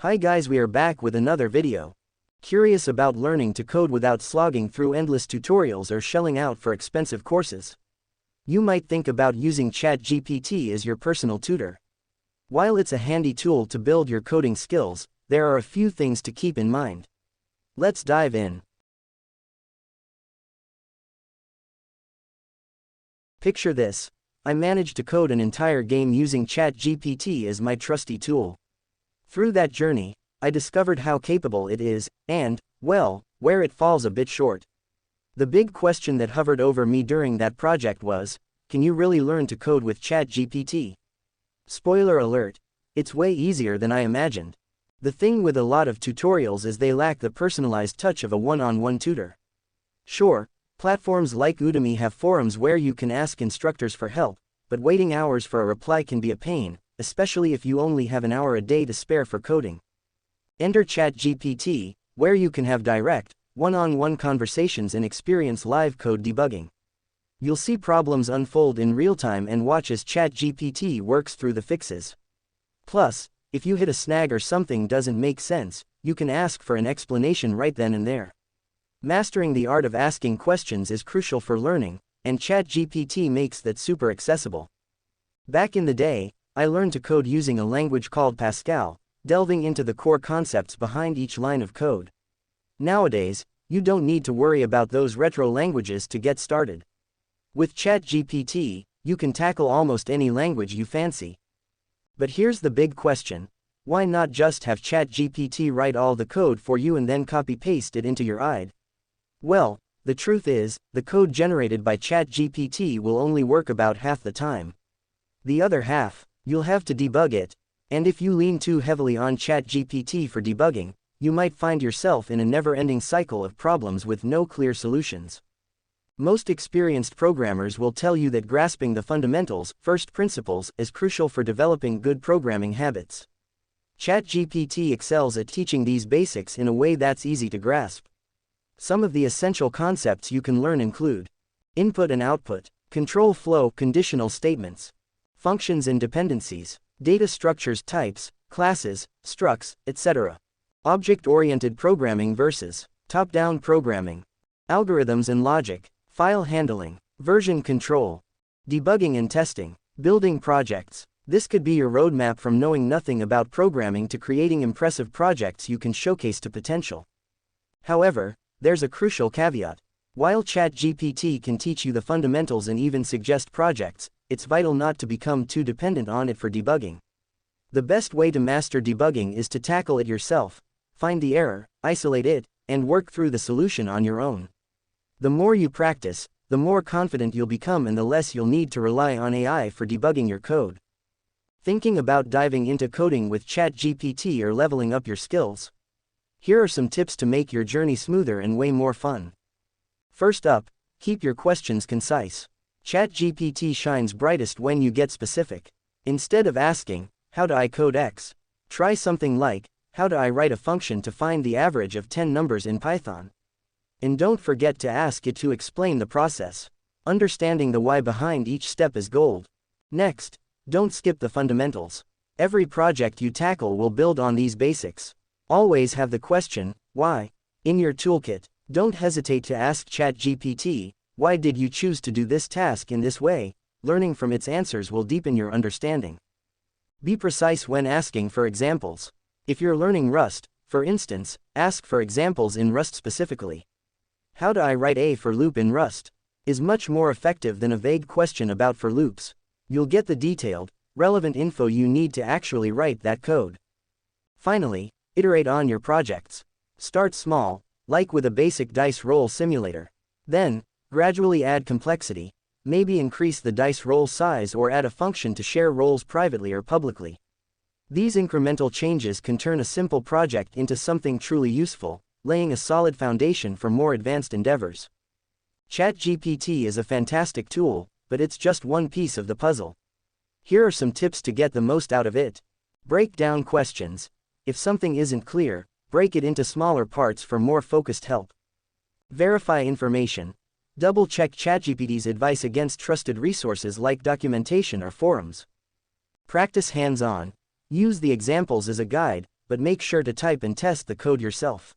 Hi guys, we are back with another video. Curious about learning to code without slogging through endless tutorials or shelling out for expensive courses? You might think about using ChatGPT as your personal tutor. While it's a handy tool to build your coding skills, there are a few things to keep in mind. Let's dive in. Picture this. I managed to code an entire game using ChatGPT as my trusty tool. Through that journey, I discovered how capable it is, and, well, where it falls a bit short. The big question that hovered over me during that project was, can you really learn to code with ChatGPT? Spoiler alert, it's way easier than I imagined. The thing with a lot of tutorials is they lack the personalized touch of a one-on-one tutor. Sure, platforms like Udemy have forums where you can ask instructors for help, but waiting hours for a reply can be a pain, especially if you only have an hour a day to spare for coding. Enter ChatGPT, where you can have direct, one-on-one conversations and experience live code debugging. You'll see problems unfold in real time and watch as ChatGPT works through the fixes. Plus, if you hit a snag or something doesn't make sense, you can ask for an explanation right then and there. Mastering the art of asking questions is crucial for learning, and ChatGPT makes that super accessible. Back in the day, I learned to code using a language called Pascal, delving into the core concepts behind each line of code. Nowadays, you don't need to worry about those retro languages to get started. With ChatGPT, you can tackle almost any language you fancy. But here's the big question. Why not just have ChatGPT write all the code for you and then copy-paste it into your IDE? Well, the truth is, the code generated by ChatGPT will only work about half the time. The other half, you'll have to debug it, and if you lean too heavily on ChatGPT for debugging, you might find yourself in a never-ending cycle of problems with no clear solutions. Most experienced programmers will tell you that grasping the fundamentals, first principles, is crucial for developing good programming habits. ChatGPT excels at teaching these basics in a way that's easy to grasp. Some of the essential concepts you can learn include input and output, control flow, conditional statements, functions and dependencies, data structures, types, classes, structs, etc. Object-oriented programming versus top-down programming, algorithms and logic, file handling, version control, debugging and testing, building projects. This could be your roadmap from knowing nothing about programming to creating impressive projects you can showcase to potential. However, there's a crucial caveat. While ChatGPT can teach you the fundamentals and even suggest projects, it's vital not to become too dependent on it for debugging. The best way to master debugging is to tackle it yourself, find the error, isolate it, and work through the solution on your own. The more you practice, the more confident you'll become and the less you'll need to rely on AI for debugging your code. Thinking about diving into coding with ChatGPT or leveling up your skills? Here are some tips to make your journey smoother and way more fun. First up, keep your questions concise. ChatGPT shines brightest when you get specific. Instead of asking, how do I code X? Try something like, how do I write a function to find the average of 10 numbers in Python? And don't forget to ask it to explain the process. Understanding the why behind each step is gold. Next, don't skip the fundamentals. Every project you tackle will build on these basics. Always have the question, why, in your toolkit. Don't hesitate to ask ChatGPT, why did you choose to do this task in this way? Learning from its answers will deepen your understanding. Be precise when asking for examples. If you're learning Rust, for instance, ask for examples in Rust specifically. How do I write a for loop in Rust? Is much more effective than a vague question about for loops. You'll get the detailed, relevant info you need to actually write that code. Finally, iterate on your projects. Start small, like with a basic dice roll simulator. Then, gradually add complexity, maybe increase the dice roll size or add a function to share rolls privately or publicly. These incremental changes can turn a simple project into something truly useful, laying a solid foundation for more advanced endeavors. ChatGPT is a fantastic tool, but it's just one piece of the puzzle. Here are some tips to get the most out of it. Break down questions. If something isn't clear, break it into smaller parts for more focused help. Verify information. Double-check ChatGPT's advice against trusted resources like documentation or forums. Practice hands-on. Use the examples as a guide, but make sure to type and test the code yourself.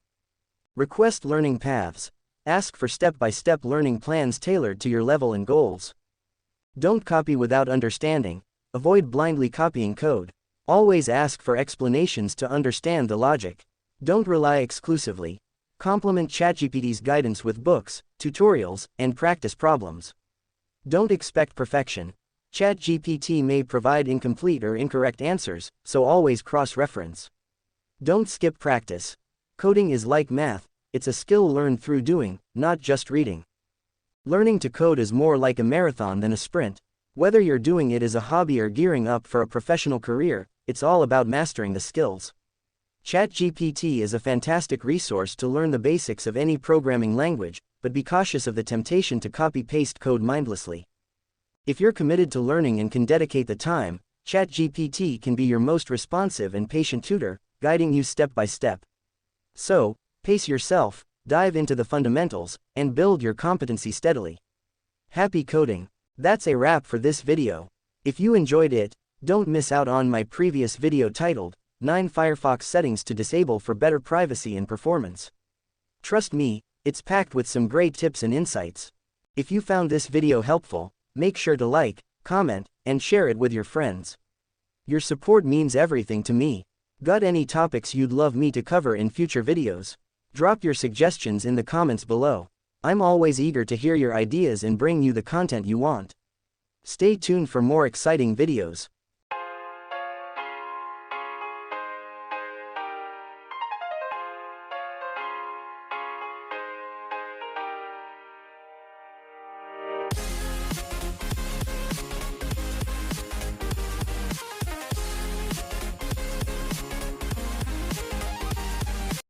Request learning paths. Ask for step-by-step learning plans tailored to your level and goals. Don't copy without understanding. Avoid blindly copying code. Always ask for explanations to understand the logic. Don't rely exclusively. Complement ChatGPT's guidance with books, tutorials, and practice problems. Don't expect perfection. ChatGPT may provide incomplete or incorrect answers, so always cross-reference. Don't skip practice. Coding is like math, it's a skill learned through doing, not just reading. Learning to code is more like a marathon than a sprint. Whether you're doing it as a hobby or gearing up for a professional career, it's all about mastering the skills. ChatGPT is a fantastic resource to learn the basics of any programming language, but be cautious of the temptation to copy-paste code mindlessly. If you're committed to learning and can dedicate the time, ChatGPT can be your most responsive and patient tutor, guiding you step by step. So, pace yourself, dive into the fundamentals, and build your competency steadily. Happy coding! That's a wrap for this video. If you enjoyed it, don't miss out on my previous video titled 9 Firefox Settings to Disable for Better Privacy and Performance. Trust me, it's packed with some great tips and insights. If you found this video helpful, make sure to like, comment, and share it with your friends. Your support means everything to me. Got any topics you'd love me to cover in future videos? Drop your suggestions in the comments below. I'm always eager to hear your ideas and bring you the content you want. Stay tuned for more exciting videos.